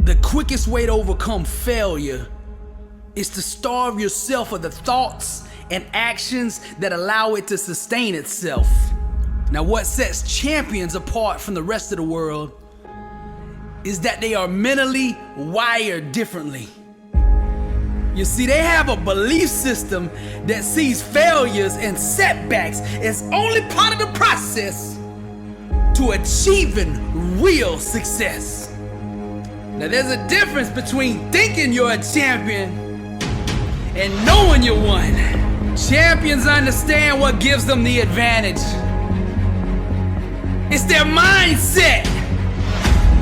The quickest way to overcome failure is to starve yourself of the thoughts and actions that allow it to sustain itself. Now, what sets champions apart from the rest of the world is that they are mentally wired differently. You see, they have a belief system that sees failures and setbacks as only part of the process to achieving real success. Now, there's a difference between thinking you're a champion and knowing you're one. Champions understand what gives them the advantage. It's their mindset.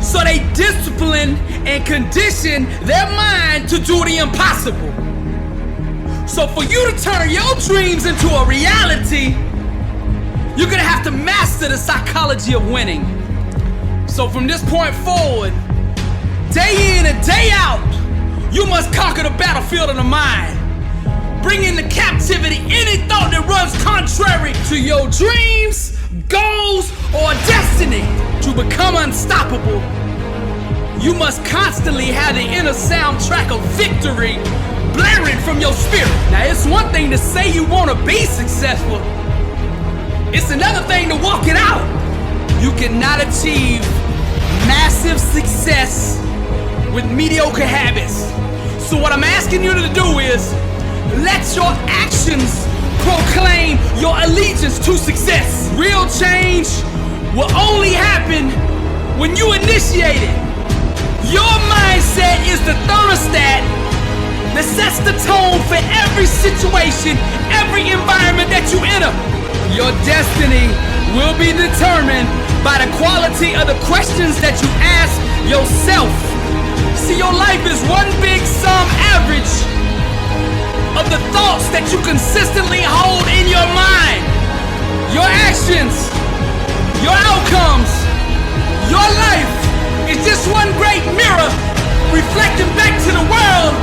So they discipline and condition their mind to do the impossible. So for you to turn your dreams into a reality, you're gonna have to master the psychology of winning. So from this point forward, day in and day out, you must conquer the battlefield of the mind. Bring into captivity any thought that runs contrary to your dreams, goals, or destiny. To become unstoppable, you must constantly have the inner soundtrack of victory blaring from your spirit. Now, it's one thing to say you want to be successful. It's another thing to walk it out. You cannot achieve massive success with mediocre habits. So what I'm asking you to do is let your actions proclaim your allegiance to success. Real change will only happen when you initiate it. Your mindset is the thermostat that sets the tone for every situation, every environment that you enter. Your destiny will be determined by the quality of the questions that you ask yourself. See, your life is one big sum average of the thoughts that you consistently hold in your mind. Your actions, your outcomes, your life is just one great mirror reflecting back to the world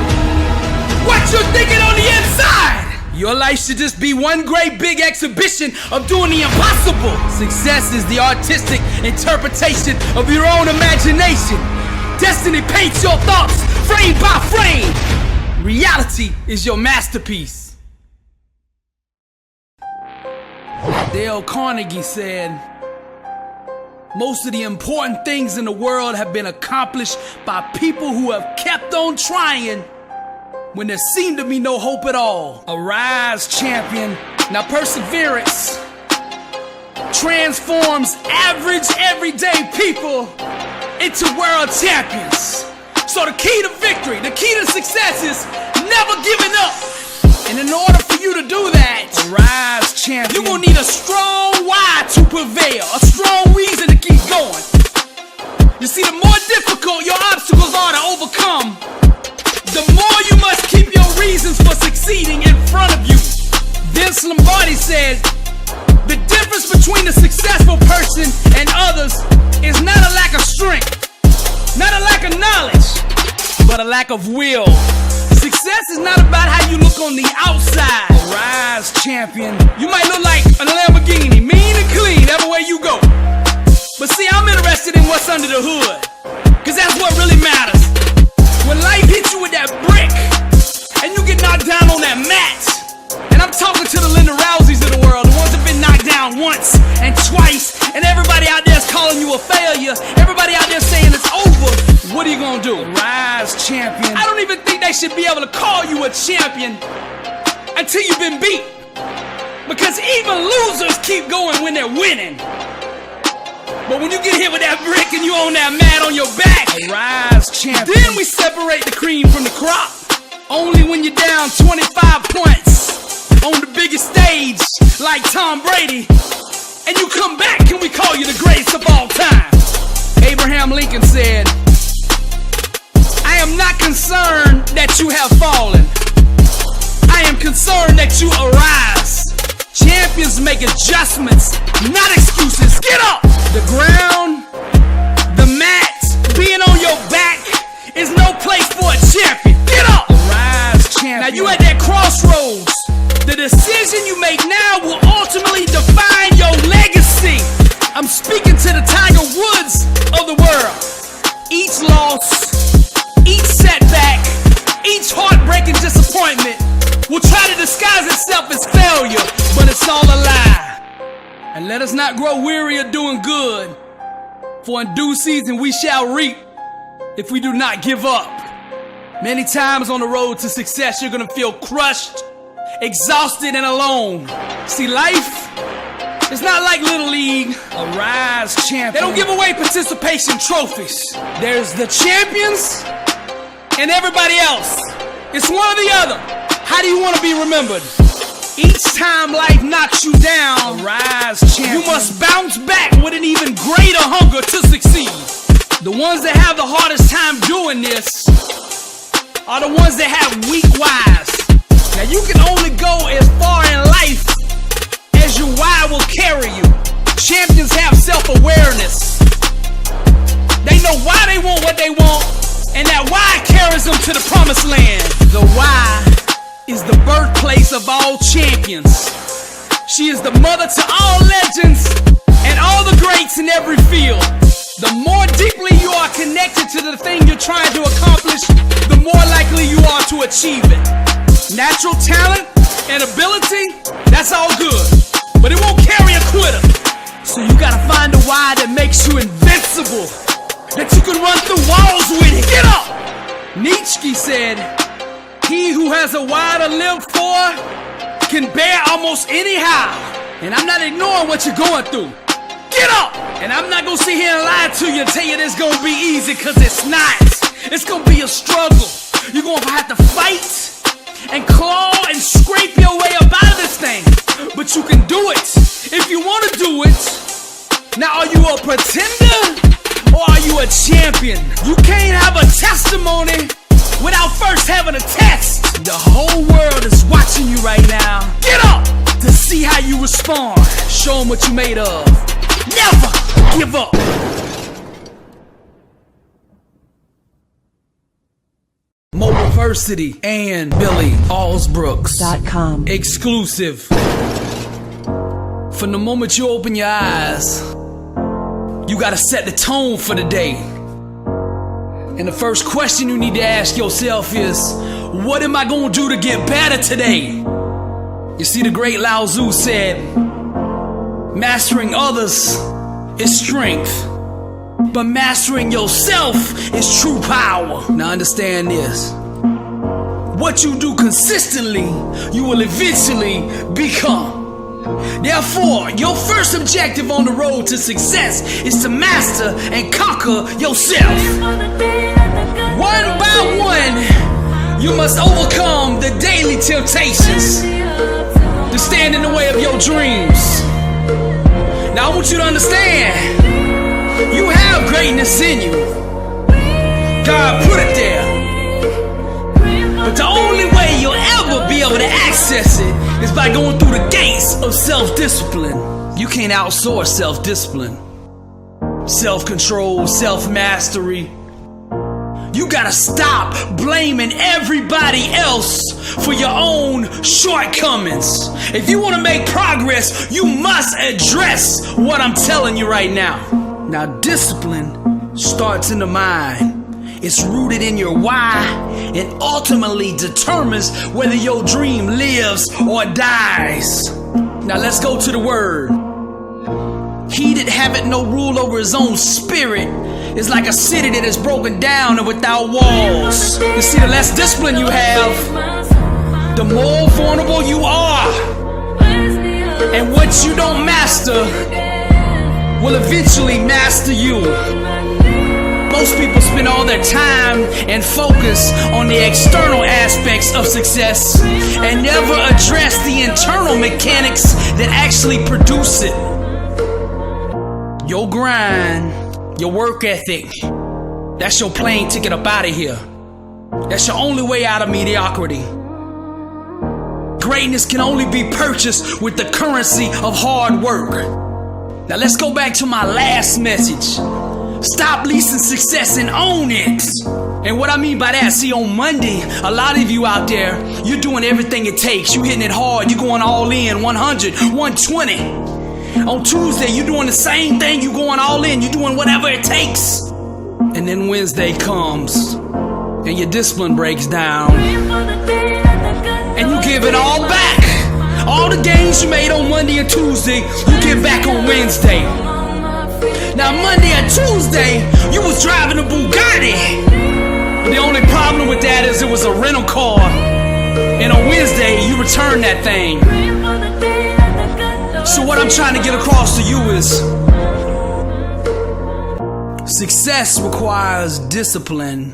what you're thinking on the inside. Your life should just be one great big exhibition of doing the impossible. Success is the artistic interpretation of your own imagination. Destiny paints your thoughts frame by frame. Reality is your masterpiece. Dale Carnegie said, most of the important things in the world have been accomplished by people who have kept on trying when there seemed to be no hope at all. Arise, champion. Now, perseverance transforms average, everyday people into world champions. So the key to victory, the key to success is never giving up. And in order for you to do that, arise, champion, you're gonna need a strong why to prevail, a strong reason to keep going. You see, the more difficult your obstacles are to overcome, the more you must keep your reasons for succeeding in front of you. Vince Lombardi said, the difference between a successful person and others is not a lack of strength, not a lack of knowledge, but a lack of will. Success is not about how you look on the outside. Rise, champion. You might look like a Lamborghini, mean and clean everywhere you go. But see, I'm interested in what's under the hood, cause that's what really matters. When life hits you with that brick, and you get knocked down on that mat, and I'm talking to the Linda Rouseys of the world, the ones that been knocked down once and twice, and everybody out there is calling you a failure, everybody out there saying it's over. What are you gonna do? Rise, champion. I don't even think they should be able to call you a champion until you've been beat, because even losers keep going when they're winning. But when you get hit with that brick and you on that mat on your back, rise, champion. Then we separate the cream from the crop. Only when you're down 25 points on the biggest stage like Tom Brady, and you come back, can we call you the greatest of all time? Abraham Lincoln said, I am not concerned that you have fallen. I am concerned that you arise. Champions make adjustments, not excuses. Get up! The ground, the mat, being on your back is no place for a champion. Get up! Arise, champion. Now you at that crossroads. The decision you make now will ultimately define your legacy. I'm speaking to the Tiger Woods of the world. Each loss Each setback, each heartbreaking disappointment will try to disguise itself as failure, but it's all a lie. And let us not grow weary of doing good, for in due season we shall reap if we do not give up. Many times on the road to success, you're gonna feel crushed, exhausted, and alone. See, life is not like Little League, a rise champion. They don't give away participation trophies. There's the champions and everybody else. It's one or the other. How do you want to be remembered? Each time life knocks you down, a rise champion, you must bounce back with an even greater hunger to succeed. The ones that have the hardest time doing this are the ones that have weak whys. Now you can only go as far in life as your why will carry you. Champions have self-awareness. They know why they want what they want, and that why carries them to the promised land. The why is the birthplace of all champions. She is the mother to all legends and all the greats in every field. The more deeply you are connected to the thing you're trying to accomplish, the more likely you are to achieve it. Natural talent and ability, that's all good, but it won't carry a quitter. So you gotta find a why that makes you invincible, that you can run through walls with it. Get up! Nietzsche said, he who has a why to live for can bear almost anyhow. And I'm not ignoring what you're going through. Get up! And I'm not gonna sit here and lie to you and tell you it's gonna be easy, cause it's not. It's gonna be a struggle. You're gonna have to fight and claw and scrape your way up out of this thing. But you can do it if you wanna do it. Now, are you a pretender or are you a champion? You can't have a testimony without first having a test. The whole world is watching you right now. Get up to see how you respond. Show them what you made of. Never give up. Motivational and Billy Alsbrooks.com. Exclusive. From the moment you open your eyes, you gotta set the tone for the day. And the first question you need to ask yourself is, what am I gonna do to get better today? You see, the great Lao Tzu said, mastering others is strength, but mastering yourself is true power. Now understand this. What you do consistently, you will eventually become. Therefore, your first objective on the road to success is to master and conquer yourself. One by one, you must overcome the daily temptations to stand in the way of your dreams. Now I want you to understand, you have greatness in you. God put it there. But the only way you'll ever be able to access it is by going through the gates of self-discipline. You can't outsource self-discipline, self-control, self-mastery. You gotta stop blaming everybody else for your own shortcomings. If you wanna make progress, you must address what I'm telling you right now. Now, discipline starts in the mind. It's rooted in your why and ultimately determines whether your dream lives or dies. Now let's go to the word. He that haveth no rule over his own spirit is like a city that is broken down and without walls. You see, the less discipline you have, the more vulnerable you are. And what you don't master will eventually master you. Most people spend all their time and focus on the external aspects of success and never address the internal mechanics that actually produce it. Your grind, your work ethic, that's your plane ticket up out of here. That's your only way out of mediocrity. Greatness can only be purchased with the currency of hard work. Now let's go back to my last message. Stop leasing success and own it. And what I mean by that, see, on Monday, a lot of you out there, you're doing everything it takes. You're hitting it hard. You're going all in, 100, 120. On Tuesday, you're doing the same thing. You're going all in. You're doing whatever it takes. And then Wednesday comes, and your discipline breaks down, and you give it all back. All the gains you made on Monday and Tuesday, you give back on Wednesday. Now Monday and Tuesday, you was driving a Bugatti. The only problem with that is it was a rental car. And on Wednesday, you return that thing. So what I'm trying to get across to you is success requires discipline.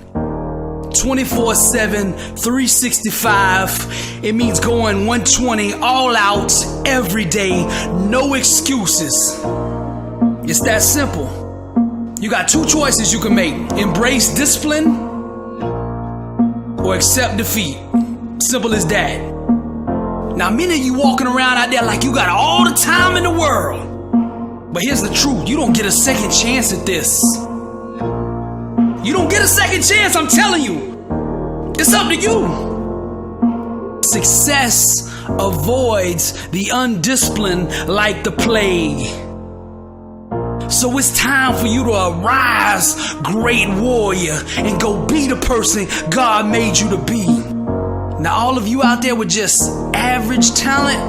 24/7, 365. It means going 120 all out every day. No excuses. It's that simple. You got two choices you can make. Embrace discipline or accept defeat. Simple as that. Now many of you walking around out there like you got all the time in the world. But here's the truth. You don't get a second chance at this. You don't get a second chance, I'm telling you. It's up to you. Success avoids the undisciplined like the plague. So it's time for you to arise, great warrior, and go be the person God made you to be. Now all of you out there with just average talent,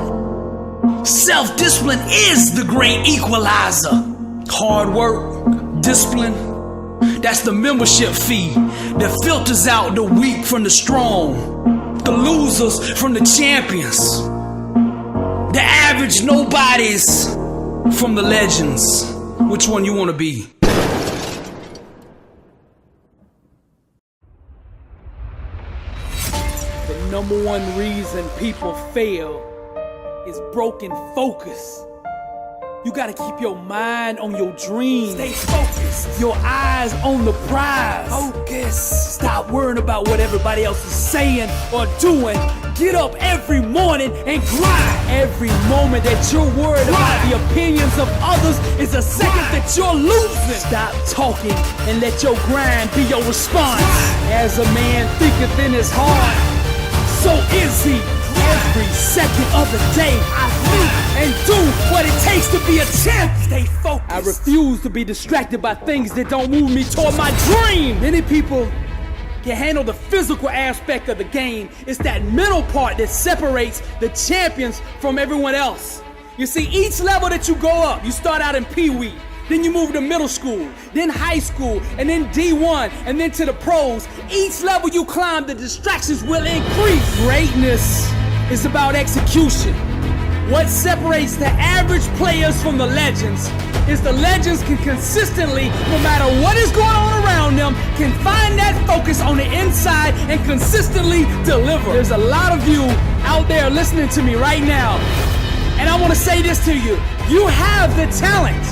self-discipline is the great equalizer. Hard work, discipline, that's the membership fee that filters out the weak from the strong, the losers from the champions, the average nobodies from the legends. Which one you want to be? The number one reason people fail is broken focus. You gotta keep your mind on your dreams. Stay focused. Your eyes on the prize. Focus. Stop worrying about what everybody else is saying or doing. Get up every morning and grind. Every moment that you're worried about the opinions of others is a second that you're losing. Stop talking and let your grind be your response. As a man thinketh in his heart, so is he. Every second of the day, I think and do what it takes to be a champ. Stay focused. I refuse to be distracted by things that don't move me toward my dream. Many people can handle the physical aspect of the game. It's that mental part that separates the champions from everyone else. You see, each level that you go up, you start out in Pee-wee, then you move to middle school, then high school, and then D1, and then to the pros. Each level you climb, the distractions will increase. Greatness is about execution. What separates the average players from the legends is the legends can consistently, no matter what is going on around them, can find that focus on the inside and consistently deliver. There's a lot of you out there listening to me right now, and I want to say this to you. You have the talent,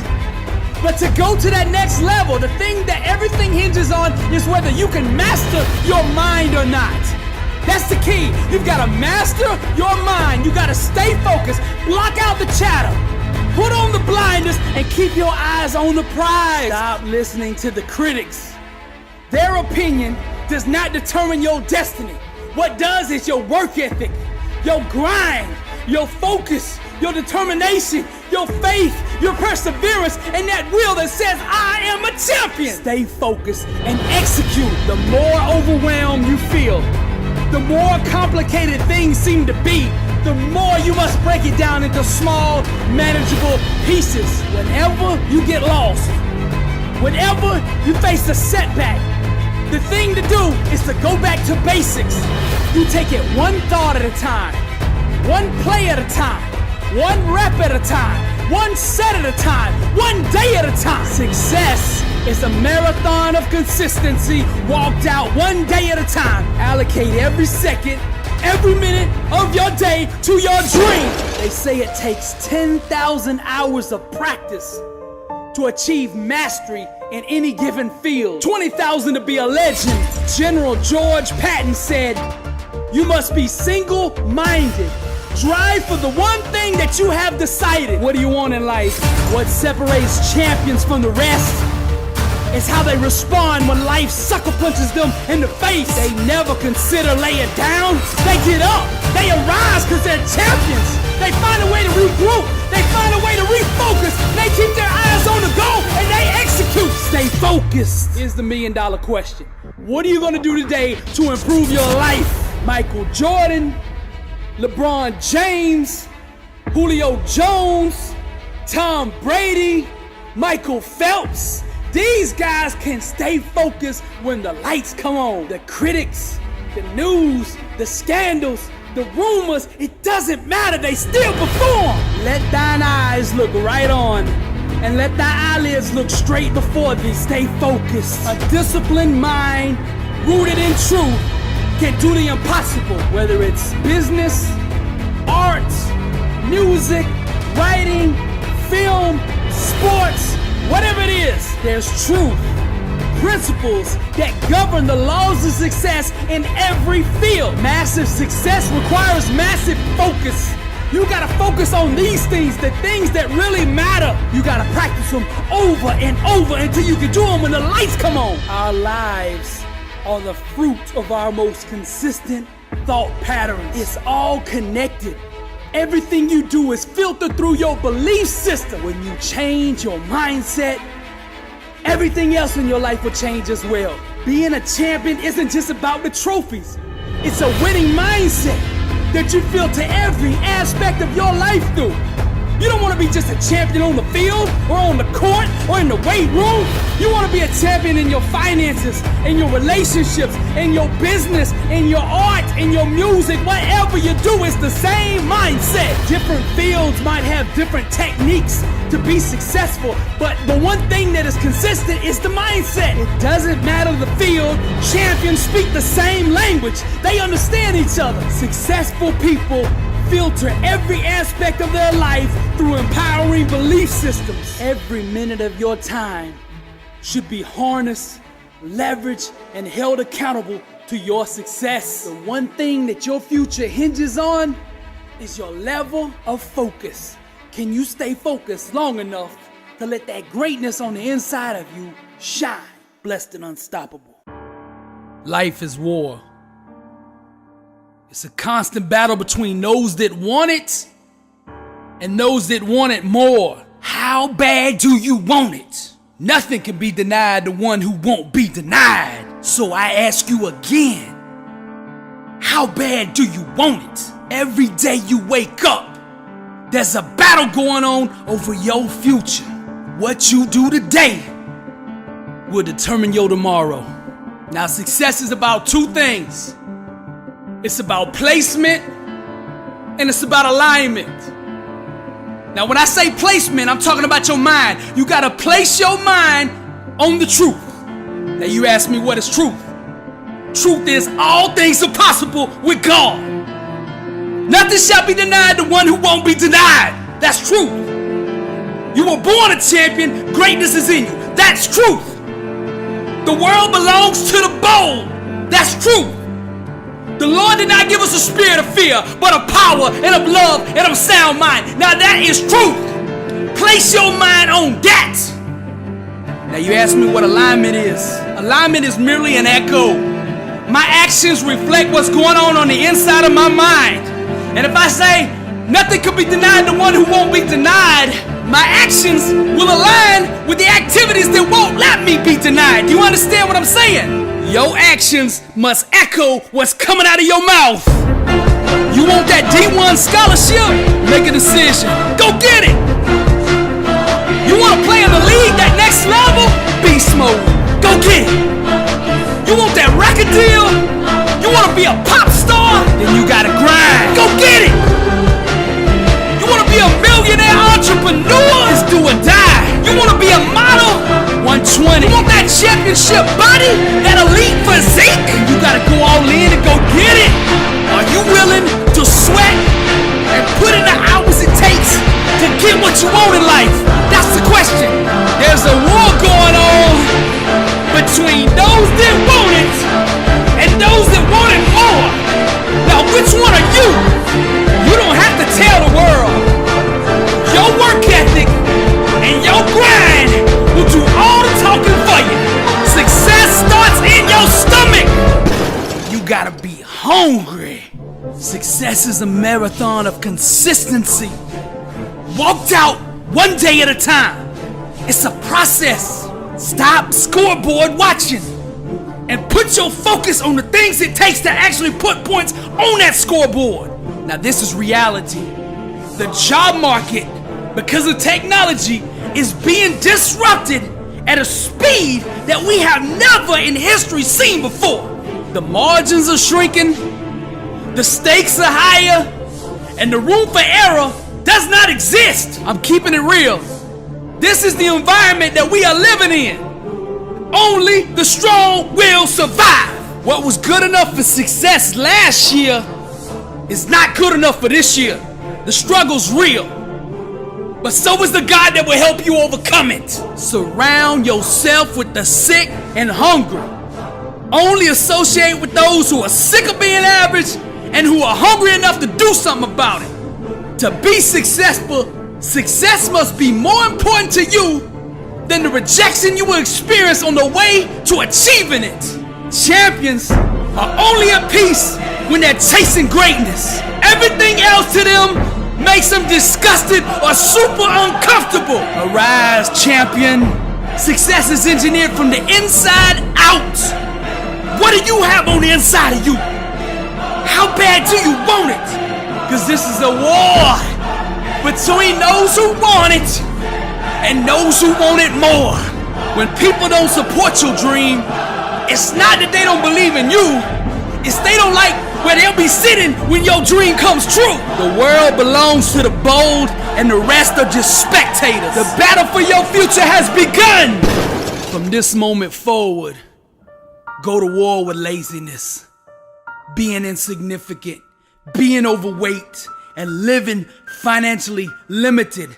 but to go to that next level, the thing that everything hinges on is whether you can master your mind or not. That's the key. You've got to master your mind. You got to stay focused. Block out the chatter. Put on the blinders and keep your eyes on the prize. Stop listening to the critics. Their opinion does not determine your destiny. What does is your work ethic, your grind, your focus, your determination, your faith, your perseverance, and that will that says, I am a champion. Stay focused and execute. The more overwhelmed you feel, the more complicated things seem to be, the more you must break it down into small, manageable pieces. Whenever you get lost, whenever you face a setback, the thing to do is to go back to basics. You take it one thought at a time, one play at a time, one rep at a time, one set at a time, one day at a time. Success is a marathon of consistency walked out one day at a time. Allocate every second, every minute of your day to your dream. They say it takes 10,000 hours of practice to achieve mastery in any given field. 20,000 to be a legend. General George Patton said, you must be single-minded. Drive for the one thing that you have decided. What do you want in life? What separates champions from the rest is how they respond when life sucker punches them in the face. They never consider laying down. They get up. They arise because they're champions. They find a way to regroup. They find a way to refocus. They keep their eyes on the goal and they execute. Stay focused. Here's the $1 million question. What are you gonna do today to improve your life? Michael Jordan, LeBron James, Julio Jones, Tom Brady, Michael Phelps. These guys can stay focused when the lights come on. The critics, the news, the scandals, the rumors, it doesn't matter, they still perform. Let thine eyes look right on, and let thy eyelids look straight before thee. Stay focused. A disciplined mind, rooted in truth, can do the impossible. Whether it's business, art, music, writing, film, sports, whatever it is, there's truth, principles that govern the laws of success in every field. Massive success requires massive focus. You gotta focus on these things, the things that really matter. You gotta practice them over and over until you can do them when the lights come on. Our lives are the fruit of our most consistent thought patterns. It's all connected. Everything you do is filtered through your belief system. When you change your mindset, everything else in your life will change as well. Being a champion isn't just about the trophies. It's a winning mindset that you filter every aspect of your life through. You don't want to be just a champion on the field or on the court or in the weight room. You want to be a champion in your finances, in your relationships, in your business, in your art, in your music. Whatever you do, it's the same mindset. Different fields might have different techniques to be successful, but the one thing that is consistent is the mindset. It doesn't matter the field, champions speak the same language. They understand each other. Successful people filter every aspect of their life through empowering belief systems. Every minute of your time should be harnessed, leveraged, and held accountable to your success. The one thing that your future hinges on is your level of focus. Can you stay focused long enough to let that greatness on the inside of you shine? Blessed and unstoppable. Life is war. It's a constant battle between those that want it and those that want it more. How bad do you want it? Nothing can be denied the one who won't be denied. So I ask you again, how bad do you want it? Every day you wake up, there's a battle going on over your future. What you do today will determine your tomorrow. Now, success is about two things. It's about placement and it's about alignment. Now, when I say placement, I'm talking about your mind. You gotta place your mind on the truth. Now, you ask me, what is truth? Truth is all things are possible with God. Nothing shall be denied the one who won't be denied. That's truth. You were born a champion. Greatness is in you. That's truth. The world belongs to the bold. That's truth. The Lord did not give us a spirit of fear, but of power and of love and of sound mind. Now that is truth. Place your mind on that. Now you ask me what alignment is. Alignment is merely an echo. My actions reflect what's going on the inside of my mind. And if I say nothing can be denied the one who won't be denied, my actions will align with the activities that won't let me be denied. Do you understand what I'm saying? Your actions must echo what's coming out of your mouth. You want that D1 scholarship? Make a decision. Go get it. You want to play in the league, that next level? Beast mode. Go get it. You want that record deal? You want to be a pop star? Then you gotta grind. Go get it. You want to be a millionaire entrepreneur? It's do or die. You want to be a model? 120. You want that championship body? That elite physique? You gotta go all in and go get it. Are you willing to sweat and put in the hours it takes to get what you want in life? That's the question. There's a war going on between those that want it and those that want it more. Now, which one are you? You don't have to tell the world. Your work ethic and your grind will do all the talking for you. Success starts in your stomach. You gotta be hungry. Success is a marathon of consistency. Walked out one day at a time. It's a process. Stop scoreboard watching and put your focus on the things it takes to actually put points on that scoreboard. Now this is reality. The job market, because of technology, is being disrupted at a speed that we have never in history seen before. The margins are shrinking, the stakes are higher, and the room for error does not exist. I'm keeping it real. This is the environment that we are living in. Only the strong will survive. What was good enough for success last year is not good enough for this year. The struggle's real, but so is the God that will help you overcome it. Surround yourself with the sick and hungry. Only associate with those who are sick of being average and who are hungry enough to do something about it. To be successful, success must be more important to you than the rejection you will experience on the way to achieving it. Champions are only at peace when they're chasing greatness. Everything else to them makes them disgusted or super uncomfortable. Arise, champion. Success is engineered from the inside out. What do you have on the inside of you? How bad do you want it? Because this is a war between those who want it and those who want it more. When people don't support your dream, it's not that they don't believe in you, it's they don't like where they'll be sitting when your dream comes true. The world belongs to the bold and the rest are just spectators. The battle for your future has begun. From this moment forward, go to war with laziness, being insignificant, being overweight, and living financially limited.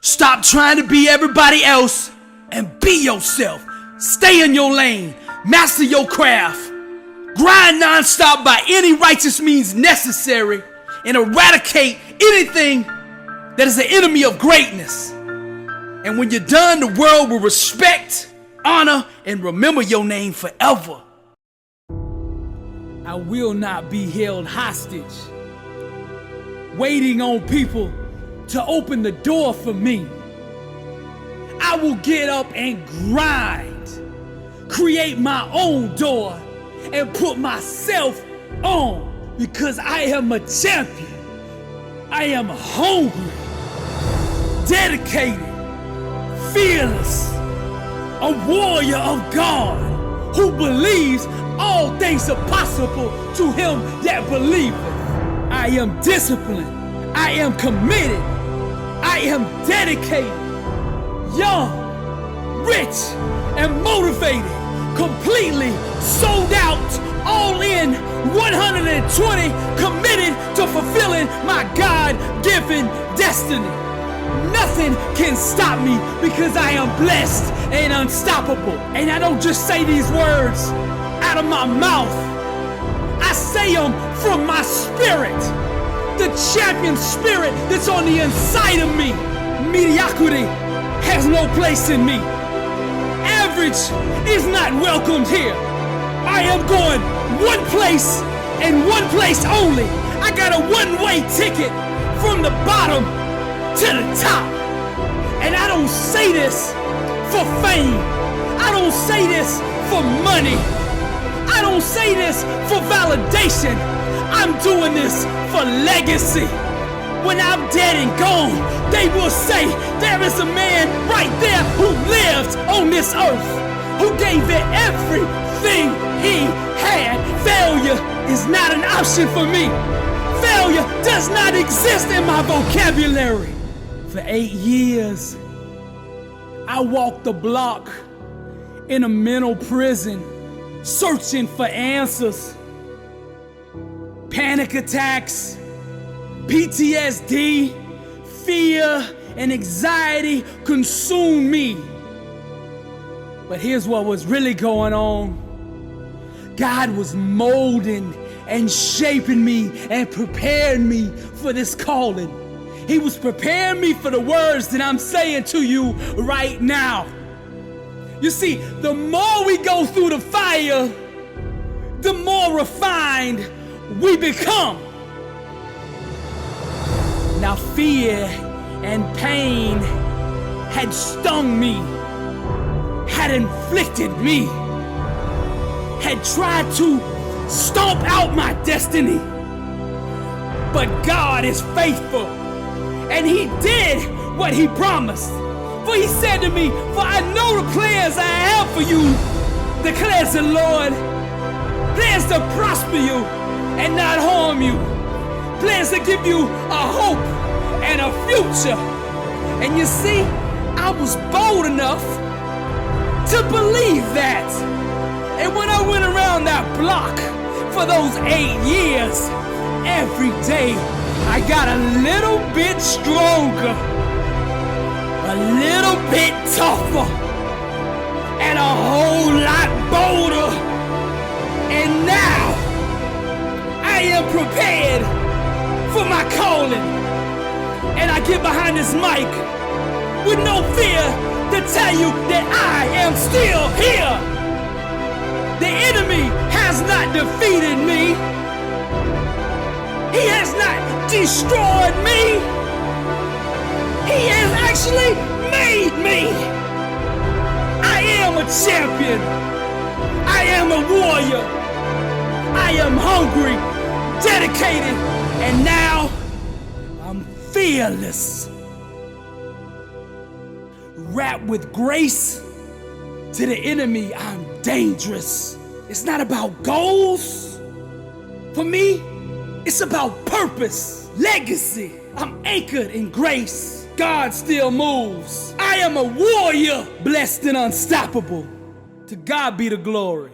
Stop trying to be everybody else and be yourself. Stay in your lane, master your craft, grind non-stop by any righteous means necessary, and eradicate anything that is the enemy of greatness. And when you're done, the world will respect, honor, and remember your name forever. I will not be held hostage, waiting on people to open the door for me. I will get up and grind, create my own door, and put myself on, because I am a champion. I am hungry, dedicated, fearless, a warrior of God who believes all things are possible to him that believeth. I am disciplined. I am committed. I am dedicated, young, rich, and motivated, completely sold out, all in, 120, committed to fulfilling my God-given destiny. Nothing can stop me because I am blessed and unstoppable. And I don't just say these words out of my mouth. I say them from my spirit. The champion spirit that's on the inside of me. Mediocrity has no place in me. Average is not welcomed here. I am going one place and one place only. I got a one-way ticket from the bottom to the top. And I don't say this for fame. I don't say this for money. I don't say this for validation. I'm doing this for legacy. When I'm dead and gone, they will say there is a man right there who lived on this earth, who gave it everything he had. Failure is not an option for me. Failure does not exist in my vocabulary. For 8 years, I walked the block in a mental prison, searching for answers. Panic attacks, PTSD, fear, and anxiety consumed me. But here's what was really going on. God was molding and shaping me and preparing me for this calling. He was preparing me for the words that I'm saying to you right now. You see, the more we go through the fire, the more refined we become. Now fear and pain had stung me, had inflicted me, had tried to stomp out my destiny. But God is faithful, and He did what He promised. For He said to me, "For I know the plans I have for you, declares the Lord. Plans to prosper you and not harm you. Plans to give you a hope and a future." And you see, I was bold enough to believe that. And when I went around that block for those 8 years, every day I got a little bit stronger, a little bit tougher, and a whole lot bolder. And now I am prepared for my calling. And I get behind this mic with no fear to tell you that I am still here. The enemy has not defeated me. He has not destroyed me. He has actually made me. I am a champion. I am a warrior. I am hungry, dedicated, and now I'm fearless. Wrapped with grace. To the enemy, I'm dangerous. It's not about goals. For me, it's about purpose, legacy. I'm anchored in grace. God still moves. I am a warrior, blessed and unstoppable. To God be the glory.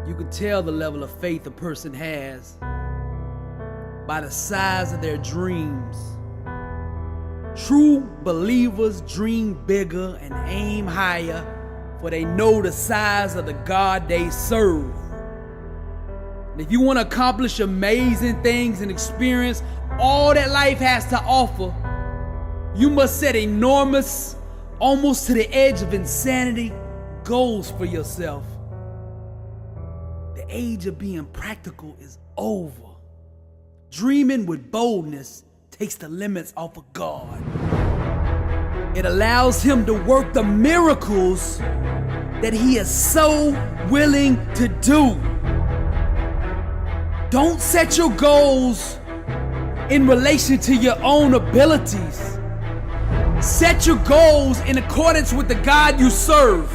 You can tell the level of faith a person has by the size of their dreams. True believers dream bigger and aim higher, for they know the size of the God they serve. And if you want to accomplish amazing things and experience all that life has to offer, you must set enormous, almost to the edge of insanity, goals for yourself. The age of being practical is over. Dreaming with boldness takes the limits off of God. It allows Him to work the miracles that He is so willing to do. Don't set your goals in relation to your own abilities. Set your goals in accordance with the God you serve.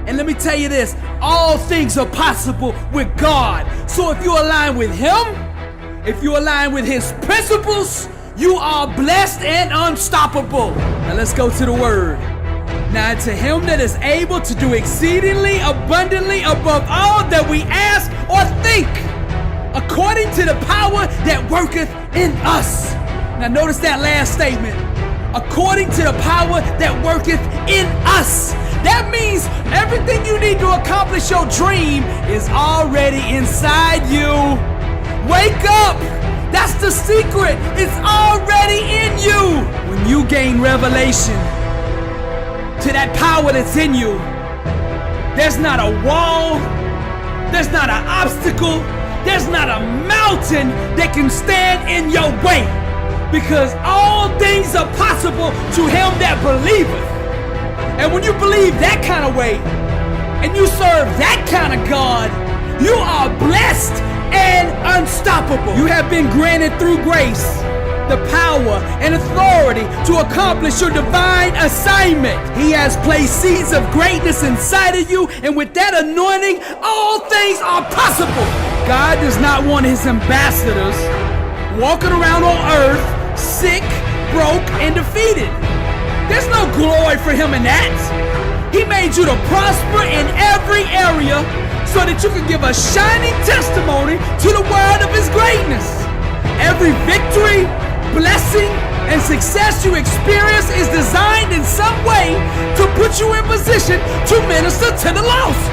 And let me tell you this, all things are possible with God. So if you align with Him, if you align with His principles, you are blessed and unstoppable. Now let's go to the word. Now to Him that is able to do exceedingly abundantly above all that we ask or think, according to the power that worketh in us. Now notice that last statement. According to the power that worketh in us. That means everything you need to accomplish your dream is already inside you. Wake up! That's the secret. It's already in you. When you gain revelation to that power that's in you, there's not a wall, there's not an obstacle, there's not a mountain that can stand in your way. Because all things are possible to him that believeth. And when you believe that kind of way, and you serve that kind of God, you are blessed and unstoppable. You have been granted through grace the power and authority to accomplish your divine assignment. He has placed seeds of greatness inside of you, and with that anointing, all things are possible. God does not want His ambassadors walking around on earth sick, broke, and defeated. There's no glory for Him in that. He made you to prosper in every area so that you can give a shining testimony to the world of His greatness. Every victory, blessing, and success you experience is designed in some way to put you in position to minister to the lost.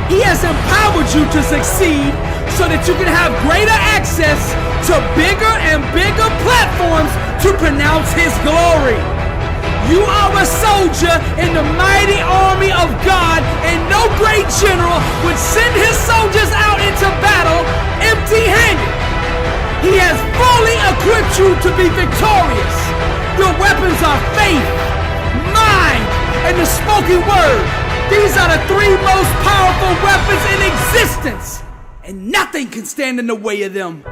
He has empowered you to succeed so that you can have greater access to bigger and bigger platforms to pronounce His glory. You are a soldier in the mighty army of God, and no great general would send his soldiers out into battle empty-handed. He has fully equipped you to be victorious. Your weapons are faith, mind, and the spoken word. These are the three most powerful weapons in existence, and nothing can stand in the way of them.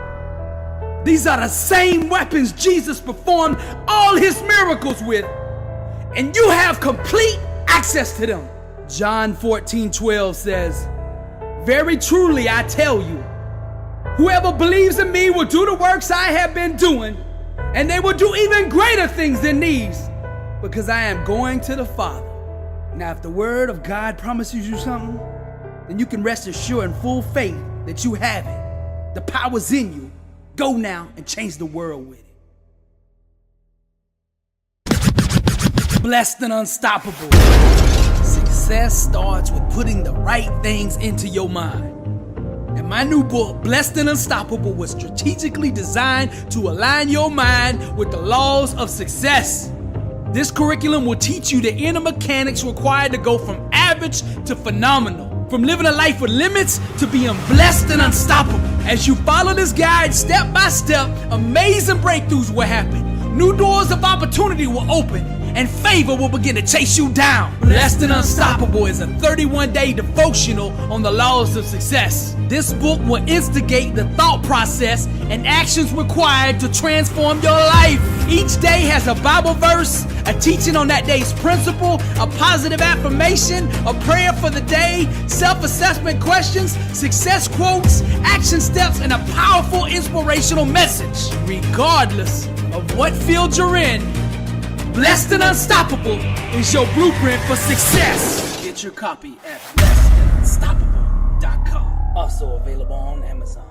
These are the same weapons Jesus performed all his miracles with, and you have complete access to them. John 14:12 says, "Very truly I tell you, whoever believes in me will do the works I have been doing, and they will do even greater things than these, because I am going to the Father." Now, if the word of God promises you something, then you can rest assured in full faith that you have it. The power's in you. Go now and change the world with it. Blessed and unstoppable. Success starts with putting the right things into your mind. And my new book, Blessed and Unstoppable, was strategically designed to align your mind with the laws of success. This curriculum will teach you the inner mechanics required to go from average to phenomenal, from living a life with limits to being blessed and unstoppable. As you follow this guide step by step, amazing breakthroughs will happen. New doors of opportunity will open, and favor will begin to chase you down. Blessed and Unstoppable is a 31-day devotional on the laws of success. This book will instigate the thought process and actions required to transform your life. Each day has a Bible verse, a teaching on that day's principle, a positive affirmation, a prayer for the day, self-assessment questions, success quotes, action steps, and a powerful inspirational message. Regardless of what field you're in, Blessed and Unstoppable is your blueprint for success. Get your copy at blessedandunstoppable.com. Also available on Amazon.